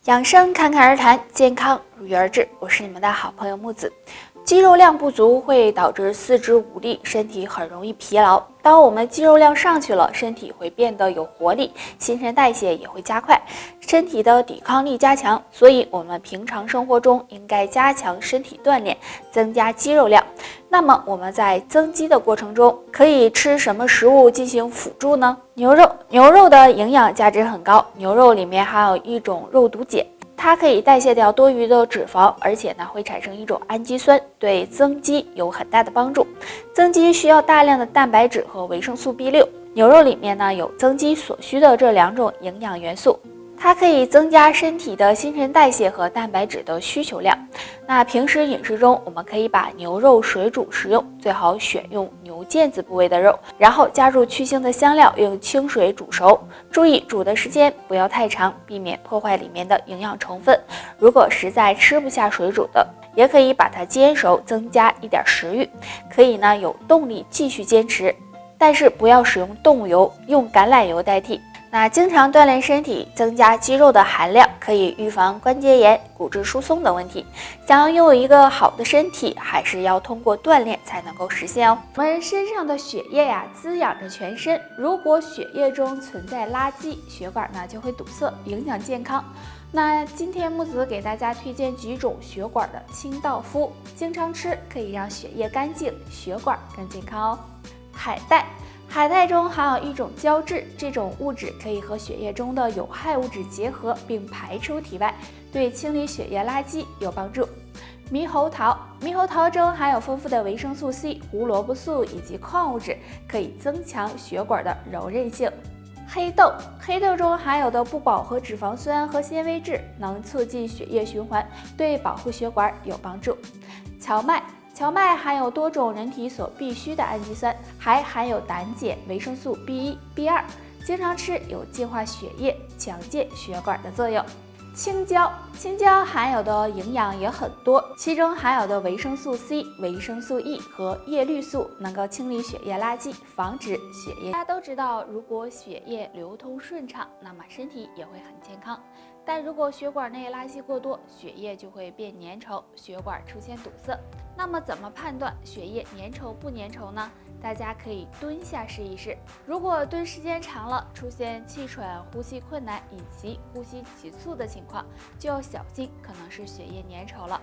养生侃侃而谈，健康如约而至。我是你们的好朋友木子。肌肉量不足会导致四肢无力，身体很容易疲劳。当我们肌肉量上去了，身体会变得有活力，新陈代谢也会加快，身体的抵抗力加强。所以，我们平常生活中应该加强身体锻炼，增加肌肉量。那么，我们在增肌的过程中，可以吃什么食物进行辅助呢？牛肉的营养价值很高，牛肉里面含有一种肉毒碱。它可以代谢掉多余的脂肪，而且呢会产生一种氨基酸，对增肌有很大的帮助。增肌需要大量的蛋白质和维生素 B6， 牛肉里面呢有增肌所需的这两种营养元素。它可以增加身体的新陈代谢和蛋白质的需求量。那平时饮食中，我们可以把牛肉水煮食用，最好选用牛腱子部位的肉，然后加入去腥的香料，用清水煮熟。注意煮的时间不要太长，避免破坏里面的营养成分。如果实在吃不下水煮的，也可以把它煎熟，增加一点食欲，可以呢有动力继续坚持。但是不要使用动物油，用橄榄油代替。那经常锻炼身体，增加肌肉的含量，可以预防关节炎、骨质疏松的问题。想要拥有一个好的身体，还是要通过锻炼才能够实现哦。我们身上的血液呀，滋养着全身。如果血液中存在垃圾，血管呢就会堵塞，影响健康。那今天木子给大家推荐几种血管的清道夫，经常吃可以让血液干净，血管更健康哦。海带中含有一种胶质，这种物质可以和血液中的有害物质结合并排出体外，对清理血液垃圾有帮助。猕猴桃中含有丰富的维生素 C、胡萝卜素以及矿物质，可以增强血管的柔韧性。黑豆中含有的不饱和脂肪酸和纤维质能促进血液循环，对保护血管有帮助。荞麦含有多种人体所必需的氨基酸，还含有胆碱、维生素 B1、B2， 经常吃有净化血液、强健血管的作用。青椒含有的营养也很多，其中含有的维生素 C、维生素 E 和叶绿素能够清理血液垃圾，防止血液。大家都知道，如果血液流通顺畅，那么身体也会很健康。但如果血管内垃圾过多，血液就会变粘稠，血管出现堵塞。那么怎么判断血液粘稠不粘稠呢？大家可以蹲下试一试。如果蹲时间长了，出现气喘、呼吸困难以及呼吸急促的情况，就要小心，可能是血液粘稠了。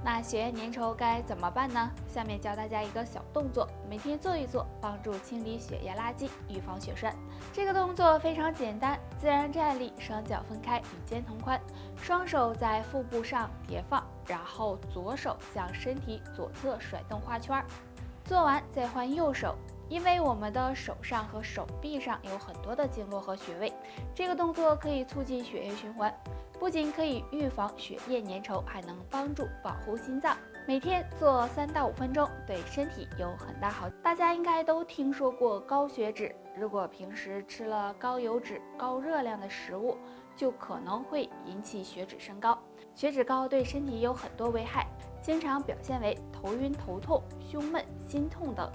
那血液粘稠该怎么办呢？下面教大家一个小动作，每天做一做，帮助清理血液垃圾，预防血栓。这个动作非常简单，自然站立，双脚分开，与肩同宽，双手在腹部上叠放，然后左手向身体左侧甩动画圈。做完再换右手，因为我们的手上和手臂上有很多的经络和穴位，这个动作可以促进血液循环，不仅可以预防血液粘稠，还能帮助保护心脏。每天做3到5分钟，对身体有很大好处。大家应该都听说过高血脂，如果平时吃了高油脂、高热量的食物，就可能会引起血脂升高。血脂高对身体有很多危害，经常表现为头晕、头痛、胸闷、心痛等。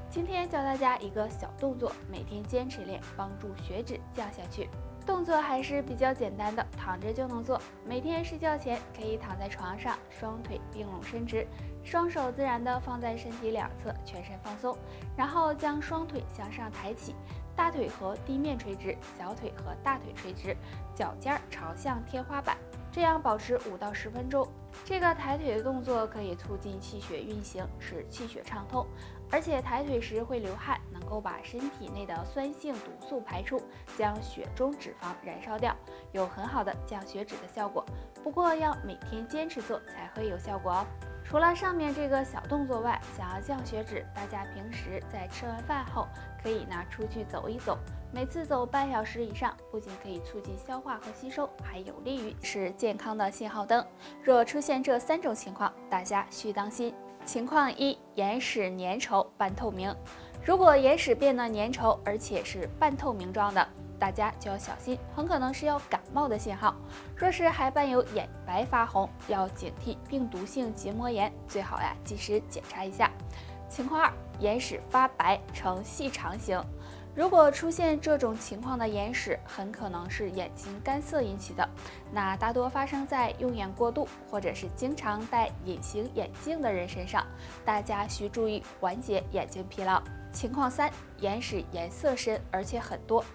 今天教大家一个小动作，每天坚持练，帮助血脂降下去。动作还是比较简单的，躺着就能做。每天睡觉前可以躺在床上，双腿并拢伸直，双手自然的放在身体两侧，全身放松，然后将双腿向上抬起，大腿和地面垂直，小腿和大腿垂直，脚尖朝向天花板，这样保持5到10分钟。这个抬腿的动作可以促进气血运行，使气血畅通，而且抬腿时会流汗，能够把身体内的酸性毒素排出，将血中脂肪燃烧掉，有很好的降血脂的效果。不过要每天坚持做才会有效果哦。除了上面这个小动作外，想要降血脂，大家平时在吃完饭后可以出去走一走，每次走半小时以上，不仅可以促进消化和吸收，还有利于是健康的信号灯。若出现这3种情况，大家需当心。情况1：眼屎粘稠半透明。如果眼屎变得粘稠，而且是半透明状的，大家就要小心，很可能是要感冒的信号。若是还伴有眼白发红，要警惕病毒性结膜炎，最好及时检查一下。情况2：眼屎发白呈细长形。如果出现这种情况的眼屎，很可能是眼睛干涩引起的，那大多发生在用眼过度或者是经常戴隐形眼镜的人身上，大家需注意缓解眼睛疲劳。情况3，眼屎颜色深而且很多。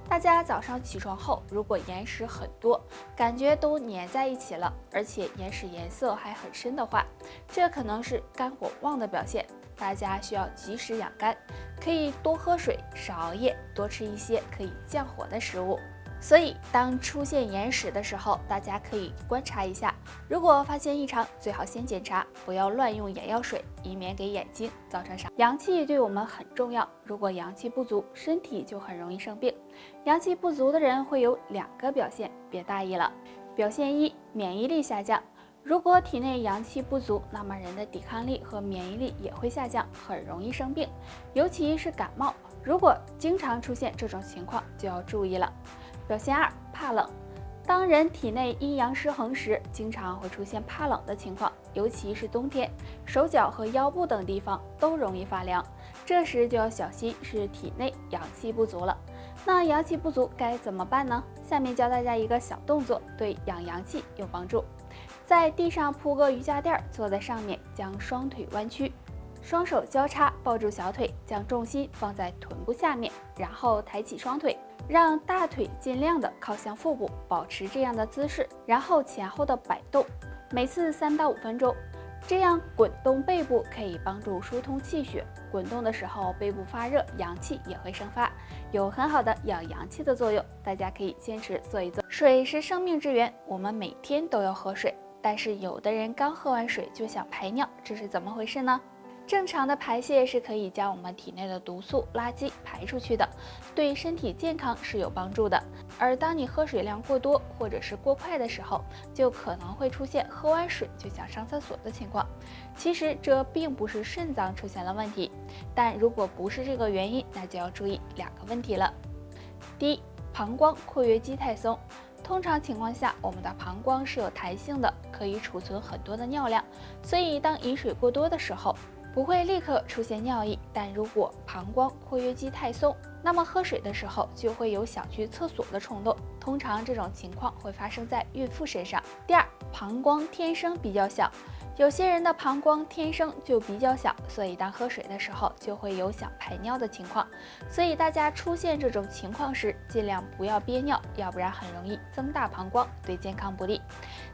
大家早上起床后，如果眼屎很多，感觉都粘在一起了，而且眼屎颜色还很深的话，这可能是肝火旺的表现，大家需要及时养肝，可以多喝水，少熬夜，多吃一些可以降火的食物。所以，当出现眼屎的时候，大家可以观察一下，如果发现异常，最好先检查，不要乱用眼药水，以免给眼睛造成伤害。阳气对我们很重要，如果阳气不足，身体就很容易生病。阳气不足的人会有2个表现，别大意了。表现1，免疫力下降。如果体内阳气不足，那么人的抵抗力和免疫力也会下降，很容易生病，尤其是感冒。如果经常出现这种情况，就要注意了。表现2，怕冷。当人体内阴阳失衡时，经常会出现怕冷的情况，尤其是冬天，手脚和腰部等地方都容易发凉，这时就要小心是体内阳气不足了。那阳气不足该怎么办呢？下面教大家一个小动作，对养阳气有帮助。在地上铺个瑜伽垫，坐在上面，将双腿弯曲，双手交叉抱住小腿，将重心放在臀部下面，然后抬起双腿，让大腿尽量的靠向腹部，保持这样的姿势，然后前后的摆动，每次3到5分钟。这样滚动背部可以帮助疏通气血，滚动的时候背部发热，阳气也会生发，有很好的养阳气的作用。大家可以坚持做一做。水是生命之源，我们每天都要喝水，但是有的人刚喝完水就想排尿，这是怎么回事呢？正常的排泄是可以将我们体内的毒素、垃圾排出去的，对身体健康是有帮助的。而当你喝水量过多或者是过快的时候，就可能会出现喝完水就想上厕所的情况。其实这并不是肾脏出现了问题，但如果不是这个原因，那就要注意2个问题了。第一，膀胱括约肌太松。通常情况下，我们的膀胱是有弹性的，可以储存很多的尿量，所以当饮水过多的时候，不会立刻出现尿意，但如果膀胱括约肌太松，那么喝水的时候就会有想去厕所的冲动。通常这种情况会发生在孕妇身上。第二，膀胱天生比较小。有些人的膀胱天生就比较小，所以当喝水的时候就会有想排尿的情况。所以大家出现这种情况时，尽量不要憋尿，要不然很容易增大膀胱，对健康不利。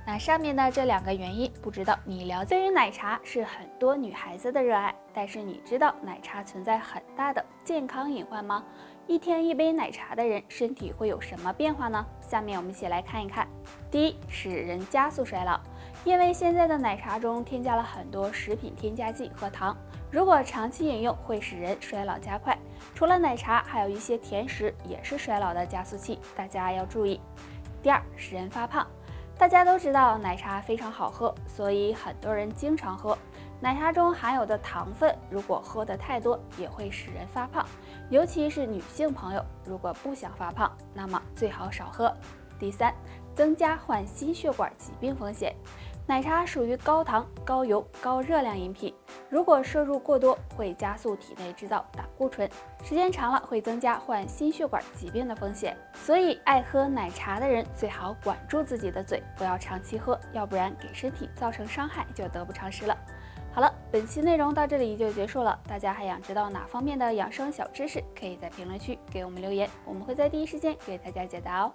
那上面的这2个原因，不知道你了解？对于奶茶是很多女孩子的热爱，但是你知道奶茶存在很大的健康隐患吗？一天1杯奶茶的人，身体会有什么变化呢？下面我们一起来看一看。第一，使人加速衰老。因为现在的奶茶中添加了很多食品添加剂和糖，如果长期饮用会使人衰老加快。除了奶茶，还有一些甜食也是衰老的加速器，大家要注意。第二，使人发胖。大家都知道奶茶非常好喝，所以很多人经常喝。奶茶中含有的糖分，如果喝得太多，也会使人发胖，尤其是女性朋友，如果不想发胖，那么最好少喝。第三，增加患心血管疾病风险。奶茶属于高糖、高油、高热量饮品，如果摄入过多，会加速体内制造胆固醇，时间长了会增加患心血管疾病的风险。所以爱喝奶茶的人最好管住自己的嘴，不要长期喝，要不然给身体造成伤害就得不偿失了。好了，本期内容到这里就结束了。大家还想知道哪方面的养生小知识，可以在评论区给我们留言，我们会在第一时间给大家解答哦。